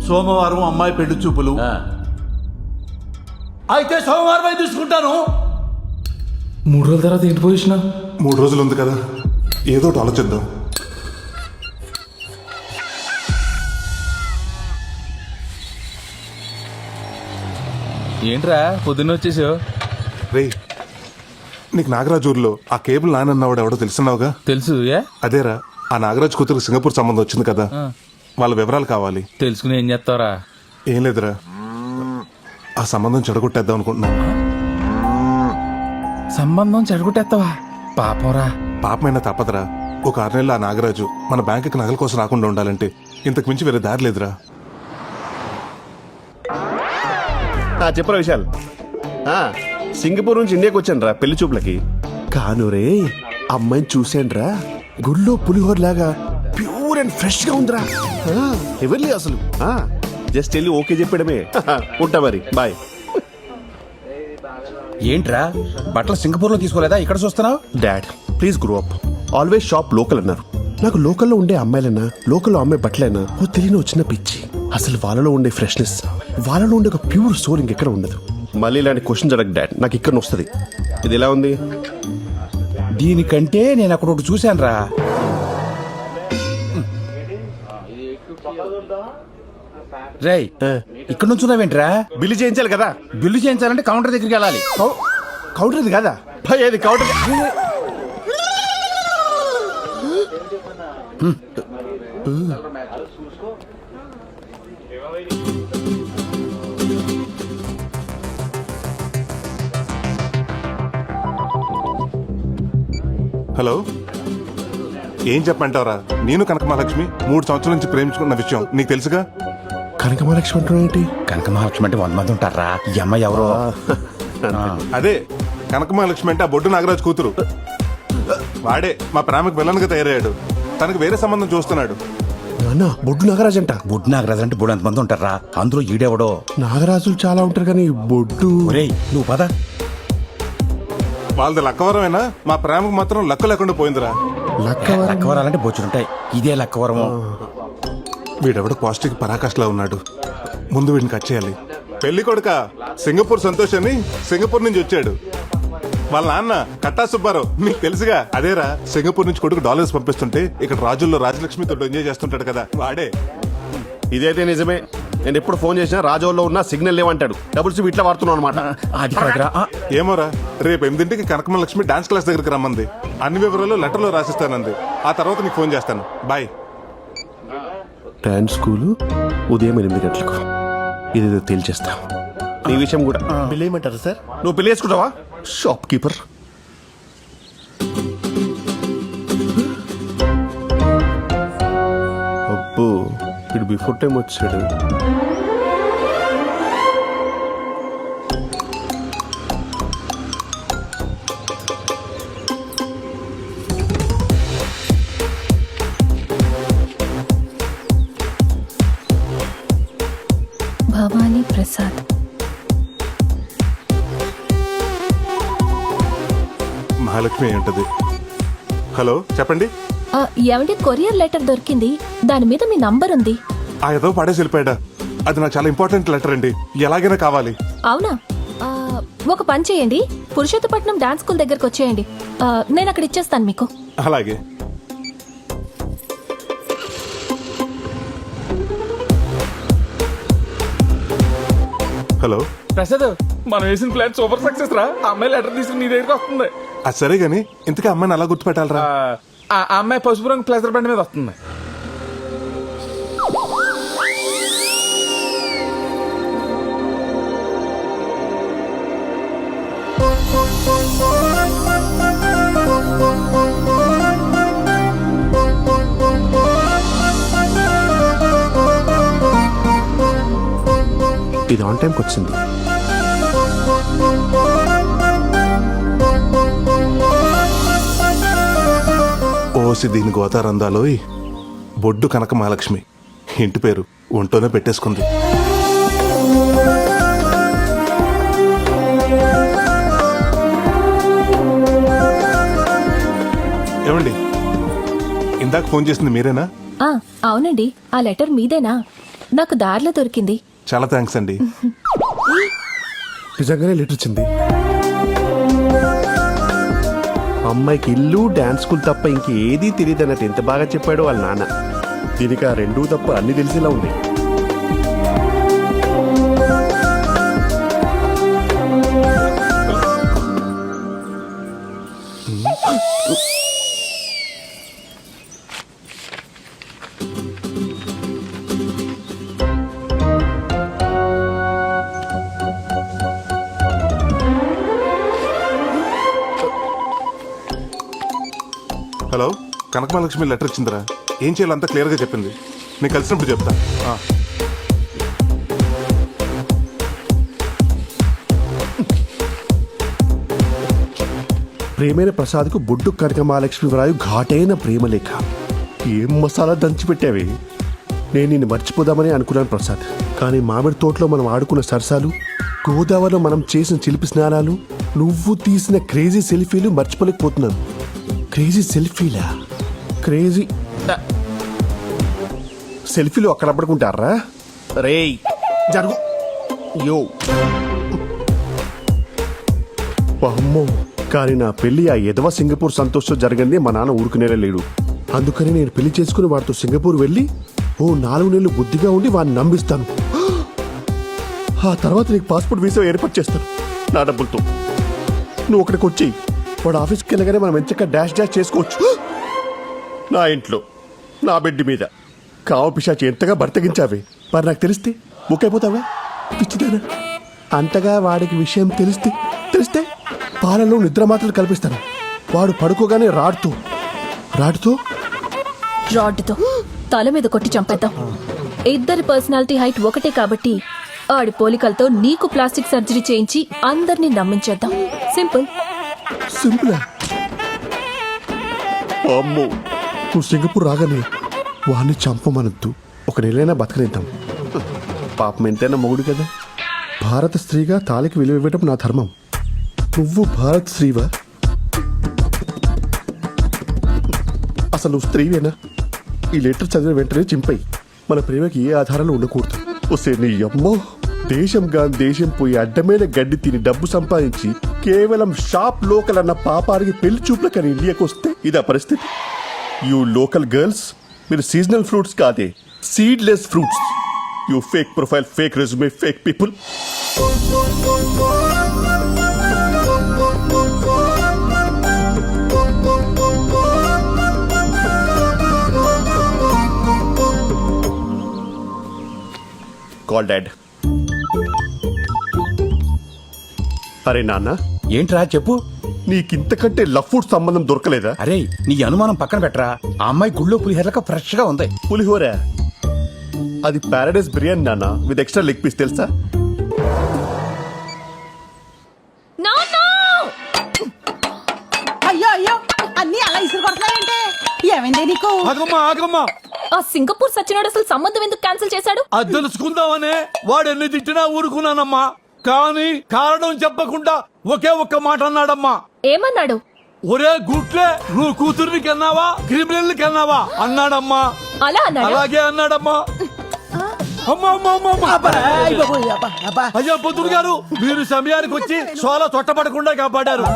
సోమవారం అమ్మాయి పెళ్లి చూపులు. అయితే సోమవారం తీసుకుంటాను. 3 రోజుల తర్వాత ఏంటి పొజిషన్? 3 రోజులు ఉంది కదా, ఏదో ఒకటి ఆలోచిద్దాం. ఏంట్రా పొద్దున్న వచ్చేసావు? రే, నీకు నాగరాజ్ ఊర్లో ఆ కేబుల్ నానన్నవాడు ఎవడో తెలుసున్నావుగా? తెలుసు. ఏ అదేరా, ఆ నాగరాజ్ కూతురు సింగపూర్ సంబంధం వచ్చింది కదా, వాళ్ళ వివరాలు కావాలి. తెలుసుకుని ఏం చేస్తావరా? ఏం లేదురా, ఆ సంబంధం చెడగొట్టేద్దాం అనుకుంటున్నాను. సంబంధం చెడగొట్టేస్తావా? పాపంరా. పాపమైనా తప్పదురా. ఒక 6 నెలలు ఆ నాగరాజు మన బ్యాంకుకి నగల కోసం రాకుండా ఉండాలంటే ఇంతకు మించి వేరే దారి లేదురా. చెప్పరా విశాల్, సింగపూర్ నుంచి ఇండియాకి వచ్చాను రా పెళ్లి చూపులకి. కానురే అమ్మాయిని చూశాను రా, గుళ్ళో పులిహోర లాగా ప్యూర్ అండ్ ఫ్రెష్ గా ఉందిరా. ఎవరి అసలు జస్ట్ వెళ్ళి ఓకే చెప్పడమే. ఉంటా మరి, బాయ్. ఏంట్రా బట్టలు సింగపూర్ లో తీసుకోలేదా, ఇక్కడ చూస్తున్నావు? Dad please grow up. Always shop local అన్నారు. నాకు లోకల్లో ఉండే అమ్మాయిలైనా, లోకల్లో అమ్మాయి బట్టలైనా ఓ తెలియని వచ్చిన పిచ్చి. అసలు వాళ్ళలో ఉండే ఫ్రెష్నెస్, వాళ్ళలో ఉండే ఒక ప్యూర్ సోల్ ఇంకెక్కడ ఉండదు. మళ్ళీ ఇలాంటి క్వశ్చన్స్ అడగ డాడ్, నాకు ఇక్కడ వస్తుంది. ఇది ఎలా ఉంది? దీనికంటే నేను అక్కడ ఒకటి చూశానురా. రేయ్, ఇక్కడ నుంచి ఉన్నావేంట్రా? బిల్లు చేయించాలి కదా. బిల్లు చేయించాలంటే కౌంటర్ దగ్గరికి వెళ్ళాలి. కౌంటర్ ఇది కదా భయ్, అది కౌంటర్. హలో, ఏం చెప్పమంటావరా? నేను కనకమహాలక్ష్మి 3 సంవత్సరాల నుంచి ప్రేమించుకున్న విషయం నీకు తెలుసుగా. కనకమహాలక్ష్మి అంటున్నా ఏంటి? కనక మహాలక్ష్మి అంటే 100 మంది ఉంటారా? ఈ అమ్మాయి ఎవరో. అదే కనకమహాలక్ష్మి అంటే ఆ బొడ్డు నాగరాజు కూతురు. వాడే మా ప్రేమకు విలన్గా తయారయ్యాడు. తనకు వేరే సంబంధం చూస్తున్నాడు. నాన్న, బొడ్డు నాగరాజు అంట. బుడ్ నాగరాజు అంటే బుడ్ మంది ఉంటారా? అందులో ఈడెవడో. నాగరాజులు చాలా ఉంటారు కానీ బొడ్డు. ఒరేయ్ నువ్వు పద. వాళ్ళది లక్కవరమైనా మా ప్రేమకు మాత్రం లక్క లేకుండా పోయిందిరా. లక్కవరాలంటే బొచ్చులుంటాయి, ఇదే లక్కవరము. వీడెవడో పాజిటివ్ పరాకాష్లా ఉన్నాడు. ముందు వీడిని కట్ చేయాలి. పెళ్లి కొడుక సింగపూర్ సంతోష్ అని సింగపూర్ నుంచి వచ్చాడు. వాళ్ళ నాన్న కట్టా సుబ్బారావు, మీకు తెలుసుగా. అదేరా, సింగపూర్ నుంచి కొడుకు డాలర్స్ పంపిస్తుంటే ఇక్కడ రాజుల్లో రాజలక్ష్మితో ఎంజాయ్ చేస్తుంటాడు కదా, వాడే. ఇదైతే నిజమే. నేను ఎప్పుడు ఫోన్ చేసినా రాజోల్లో ఉన్న సిగ్నల్ లేవంటాడు. డబుల్స్ ఇట్లా వాడుతున్నావు అనమాట. అది కాదురా. ఏమోరా, రేపు 8ంటికి కనకమహాలక్ష్మి డాన్స్ క్లాస్ దగ్గరికి రమ్మంది. అన్ని వివరాలు లెటర్లో రాసిస్తానంది. ఆ తర్వాత నీకు ఫోన్ చేస్తాను. బాయ్. డాన్స్ స్కూలు ఉదయం 8 గంటలకు. ఇదేదో తేల్చేస్తా. ఈ విషయం కూడా పెళ్లి ఏమంటారు సార్? నువ్వు పెళ్లి చేసుకుంటావా? Shop keeper. అబ్బో, ఇటు బిఫోర్ టైం వచ్చాడు. భవానీ ప్రసాద్. మహాలక్ష్మి ఏంటది? హలో, చెప్పండి. ఏమంటే కొరియర్ లెటర్ దొరికింది, దాని మీద మీ నంబర్ ఉంది. ఆ ఏదో పడేసి వెళ్ళిపోయాడా? అది నాకు చాలా ఇంపార్టెంట్ లెటర్ అండి, ఎలాగైనా కావాలి. అవునా? ఒక పని చేయండి, పురుషోత్తపట్నం డాన్స్ స్కూల్ దగ్గరకు వచ్చేయండి. నేను అక్కడ ఇచ్చేస్తాను మీకు. అలాగే. హలో ప్రసాద్, మనం వేసిన ప్లాన్ సూపర్ సక్సెస్ రా. ఆ అమ్మాయి లెటర్ తీసుకుని నీ దగ్గరికి వస్తుంది. అది సరే గాని, ఇంతకీ అమ్మాయిని అలా గుర్తుపెట్టాలరా? ఆ అమ్మాయి పసుపు రంగు ప్లేసర్ బండి మీద వస్తుంది. ఇది ఆన్ టైంకి వచ్చింది. ఓసి దీని గోతారందాలోయ్, బొడ్డు కనక మహాలక్ష్మి. ఇంటి పేరు ఒంటోనే పెట్టేసుకుంది. ఏమండి, ఇందాక ఫోన్ చేసింది మీరేనా? అవునండి. ఆ లెటర్ మీదేనా? నాకు దారిలో దొరికింది. చాలా థ్యాంక్స్ అండి. నిజంగానే లెటర్ వచ్చింది. అమ్మాయికి ఇల్లు డాన్స్ స్కూల్ తప్ప ఇంకేదీ తెలియదు అన్నట్టు ఎంత బాగా చెప్పాడో వాళ్ళ నాన్న. దీనికి ఆ రెండూ తప్ప అన్ని తెలిసేలా ఉంది. హలో, కనకమహాలక్ష్మి లెటర్ వచ్చిందిరా. ఏం చేయాలో అంతా క్లియర్గా చెప్పింది. నేను కలిసినప్పుడు చెప్తా. ప్రేమైన ప్రసాద్కు బొడ్డు కనకమహాలక్ష్మి వ్రాయు ఘాటైన ప్రేమలేఖ. ఏం మసాలా దంచిపెట్టావే. నేను నిన్ను మర్చిపోదామని అనుకున్నాను ప్రసాద్, కానీ మామిడి తోటలో మనం ఆడుకున్న సరసాలు, గోదావరిలో మనం చేసిన చిలిపి స్నానాలు, నువ్వు తీసిన క్రేజీ సెల్ఫీలు మర్చిపోలేకపోతున్నాను. క్రేజీ సెల్ఫీలా? క్రేజీ సెల్ఫీలు అక్కడ పడుకుంటారా? రేయ్ జరుగు. యో అమ్మో, కానీ నా పెళ్లి ఆ ఎదవ సింగపూర్ సంతోషం జరిగింది మా నాన్న ఊరుకునేలా లేడు. అందుకని నేను పెళ్లి చేసుకుని వాడితో సింగపూర్ వెళ్ళి ఓ 4 నెలలు బుద్ధిగా ఉండి వాడిని నమ్మిస్తాను. ఆ తర్వాత నీకు పాస్పోర్ట్ వీసా ఏర్పాటు చేస్తాను నా డబ్బులతో. నువ్వు అక్కడికి వచ్చి వాడు ఆఫీస్కి వెళ్ళగానే మనం ఎంచక్క డాష్ చేసుకోవచ్చు. నా ఇంట్లో నా బెడ్ మీద కావ పిశాచి ఎంతగా బర్తగించావే. మరి నాకు తెలిస్తే బుక్ అయిపోతావా? పిచ్చిదానా. అంతగా వాడికి విషయం తెలిస్తే పాలలో నిద్ర మాత్రలు కల్పిస్తాను. వాడు పడుకోగానే రాడ్తో రాడ్డుతో తల మీద కొట్టి చంపేద్దాం. ఇద్దరి పర్సనాలిటీ హైట్ ఒకటే కాబట్టి ఆడి పోలికలతో నీకు ప్లాస్టిక్ సర్జరీ చేయించి అందరినీ నమ్మించేద్దాం. సింపులా? అమ్మో, నువ్వు సింగపూర్ రాగానే వాడిని చంపమనొద్దు. 1 నెలైనా బతకనిద్దాం. పాపం ఎంతైనా మొగుడు కదా. భారత స్త్రీగా తాళికి విలువ ఇవ్వటం నా ధర్మం. నువ్వు భారత స్త్రీవా? అసలు నువ్వు స్త్రీవేనా? ఈ లెటర్ చదివిన వెంటనే చింపై. మన ప్రేమకి ఏ ఆధారాలు ఉండకూడదు. వస్తే నీ అమ్మో, దేశం పోయి అడ్డమైన గడ్డి తిని డబ్బు సంపాదించి కేవలం షాప్ లోకల్ అన్న పాపానికి పెళ్లి చూపులకని ఇండియాకి వస్తే ఇదా పరిస్థితి. యూ లోకల్ గర్ల్స్, మీరు సీజనల్ ఫ్రూట్స్ కాదే, seedless fruits. You fake profile, fake resume, fake people. Call dad. అరే నాన్న, ఏంట్రా చెప్పు. నీకింతకంటే లవ్ ఫుడ్ సంబంధం దొరకలేదా? అరే నీ అనుమానం పక్కన పెట్టరా. ఆ అమ్మాయి గుళ్ళో పులిహేరక ఫ్రెష్ గా ఉంది. పులిహోర? అది పారాడైస్ బిర్యానీ నాన్న, విత్ ఎక్స్ట్రా లెగ్ పీస్. తెలుసా? అయ్యో అయ్యో, అన్ని అలా ఇసురు కొడతాయంటే ఏమైంది నీకు? ఆగమ్మా ఆ సింగపూర్ సచ్చినోడు అసలు సంబంధం ఎందుకు క్యాన్సిల్ చేశాడు? అది తెలుసుకుందామనే వాడు ఎన్ని తిట్టినా ఊరుకున్నానమ్మా. కానీ కారణం చెప్పకుండా ఒకే ఒక్క మాట అన్నాడమ్మా. ఏమన్నాడు? ఒరే గుట్లే, నువ్వు కూతుర్ని కన్నావా క్రిమినల్ కన్నావా అన్నాడమ్మా. అలా అన్నాడు? అలాగే అన్నాడమ్మా. అయ్యా పొద్దుడు గారు, మీరు సమయానికి వచ్చి సోల తొట్టపడకుండా కాపాడారు.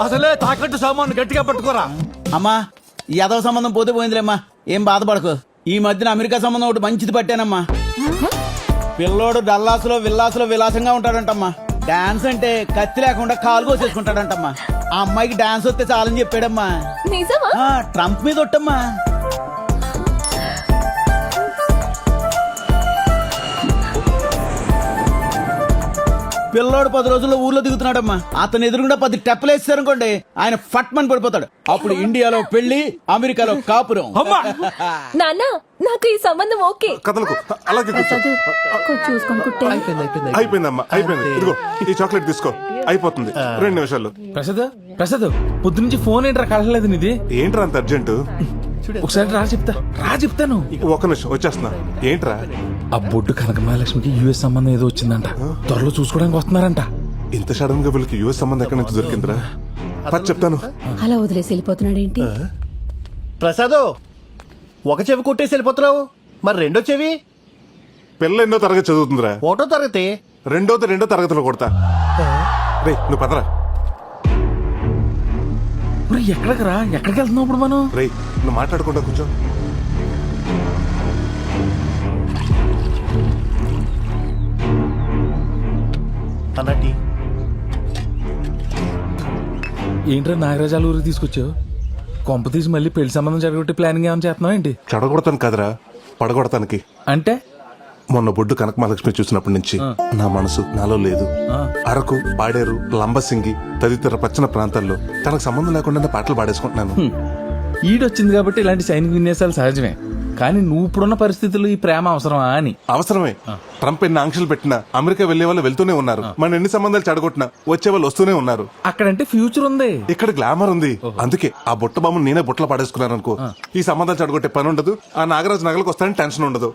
అసలే తాకట్టు సామాను గట్టిగా పట్టుకోరా. అమ్మా, ఈ యాదవ సంబంధం పోతే పోయిందిలేమ్మా, ఏం బాధపడకు. ఈ మధ్యన అమెరికా సంబంధం ఒకటి మంచిది పట్టానమ్మా. పిల్లోడు డల్లాసులో విల్లాసులో విలాసంగా ఉంటాడంటమ్మా. డాన్స్ అంటే కత్తి లేకుండా కాలు కోసేసుకుంటాడంటమ్మా. ఆ అమ్మాయికి డాన్స్ వస్తే చాలని చెప్పాడమ్మా. నిజమా? ట్రంప్ మీద ఒట్టమ్మా. పిల్లోడు 10 రోజుల్లో ఊర్లో దిగుతున్నాడమ్మా. అతను ఎదురుగుండా 10 టెప్పలు వేస్తారనుకోండి, ఆయన ఫట్ మని పడిపోతాడు. అప్పుడు ఇండియాలో పెళ్లి, అమెరికాలో కాపురం. నాన్న, నాకు ఈ సంబంధం ఓకే. కథలకు అలాగే కూర్చో. చూసుకొని కుట్టే. అయిపోయిందమ్మా, అయిపోయింది. ఇదిగో ఈ చాక్లెట్ తీసుకో, అయిపోతుంది 2 నిమిషాల్లో. ప్రసాద్ పొద్దు నుంచి ఫోన్ ఏంట్రా కలగలేదు నీది? ఏంట్రా అంత అర్జెంటు? ఒకసారి చెప్తాను. 1 నిమిషం వచ్చేస్తున్నా. ఏంట్రా? ఆ బొడ్డు కనకమహాలక్ష్మికి యుఎస్ సంబంధం ఏదో వచ్చిందంట. త్వరలో చూసుకోవడానికి వస్తున్నారంట. ఇంత సడన్ గా వీళ్ళకి యుఎస్ సంబంధం ఎక్కడి నుంచి దొరికిందిరా? చెప్తాను. అలా వదిలేసి వెళ్ళిపోతున్నాడేంటి? ప్రసాదో, ఒక చెవి కొట్టేసి వెళ్ళిపోతున్నావు, మరి రెండో చెవి? పిల్ల ఎన్నో తరగతి చదువుతుందిరా. ఒకటో తరగతి. రెండో తరగతిలో కొడతా. రే నువ్వు పదరా. ఎక్కడికి రా, ఎక్కడికి వెళ్తున్నావు ఇప్పుడు మనం? రే నువ్వు మాట్లాడకుండా కూర్చో. అన్నటి ఏంట్రా నాగరాజాల ఊరికి తీసుకొచ్చావు? కొంప తీసి మళ్ళీ పెళ్లి సంబంధం జరగొట్టి ప్లానింగ్ ఏమైనా చేస్తున్నావు ఏంటి? చెడగొడతాను కదరా, పడగొడతానికి. అంటే మొన్న బొడ్డు కనక మహాలక్ష్మి చూసినప్పటి నుంచి నా మనసు నాలో లేదు. అరకు, పాడేరు, లంబసింగి తదితర పచ్చని ప్రాంతాల్లో తనకు సంబంధం లేకుండా పాటలు పాడేసుకుంటున్నాను. ఈడొచ్చింది కాబట్టి ఇలాంటి సైనిక విన్యాసాలు సహజమే. కానీ నువ్వు ఇప్పుడున్న పరిస్థితుల్లో ఈ ప్రేమ అవసరమా అని. అవసరమే. ట్రంప్ ఎన్ని ఆంక్షలు పెట్టినా అమెరికా వెళ్లే వాళ్ళు వెళ్తూనే ఉన్నారు. మన ఎన్ని సంబంధాలు చెడగొట్టినా వచ్చే వాళ్ళు వస్తూనే ఉన్నారు. అక్కడంటే ఫ్యూచర్ ఉంది, ఇక్కడ గ్లామర్ ఉంది. అందుకే ఆ బుట్ట బామ్మ నేనే బుట్టలో పాడేసుకున్నాను అనుకో, ఈ సంబంధాలు చెడగొట్టే పని ఉండదు. ఆ నాగరాజు నగలకు వస్తానని టెన్షన్ ఉండదు.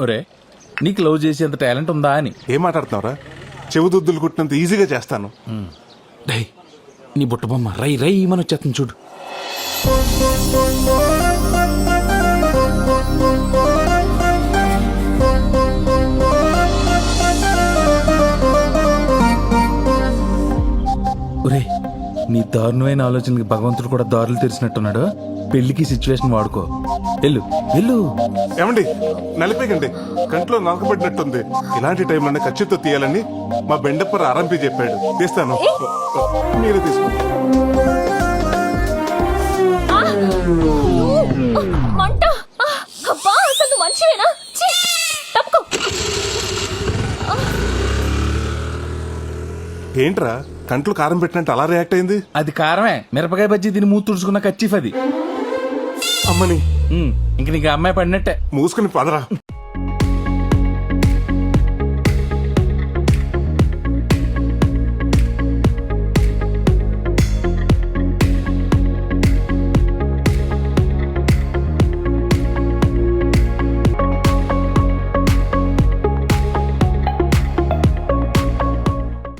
ఒరే నీకు లవ్ చేసేంత టాలెంట్ ఉందా అని. ఏం మాట్లాడుతున్నావురా? చెవుదుద్దులు కుట్టినంత ఈజీగా చేస్తాను. డై నీ బుట్ట బొమ్మ రై రై మన వచ్చేస్తుంది చూడు. ఒరే నీ దారుణమైన ఆలోచనకి భగవంతుడు కూడా దారులు తెరిచినట్టున్నాడు. పెళ్లికి సిచ్యువేషన్ వాడుకో. వెళ్ళు వెళ్ళు. ఏమండి నలిపేకండి, కంట్లో నలకబడినట్టుంది. ఇలాంటి టైంలోనే ఖచ్చితంగా తీయాలని మా బెండప్పర్ ఆరంపి చెప్పాడు. తీస్తాను, మీరే తీసుకోండి. మంట! అబ్బా, అసలు నువ్వు మనిషివేనా? ఛీ! తప్పుకో. ఏంట్రా కంట్లో కారం పెట్టినట్టు అలా రియాక్ట్ అయింది? అది కారమే. మిరపకాయ బజ్జీ తిని మూతి తుడుచుకున్న కచ్చిఫ్ అది. అమ్మని ఇంక నీకు ఆ అమ్మాయి పడినట్టే. మూసుకుని పదరా.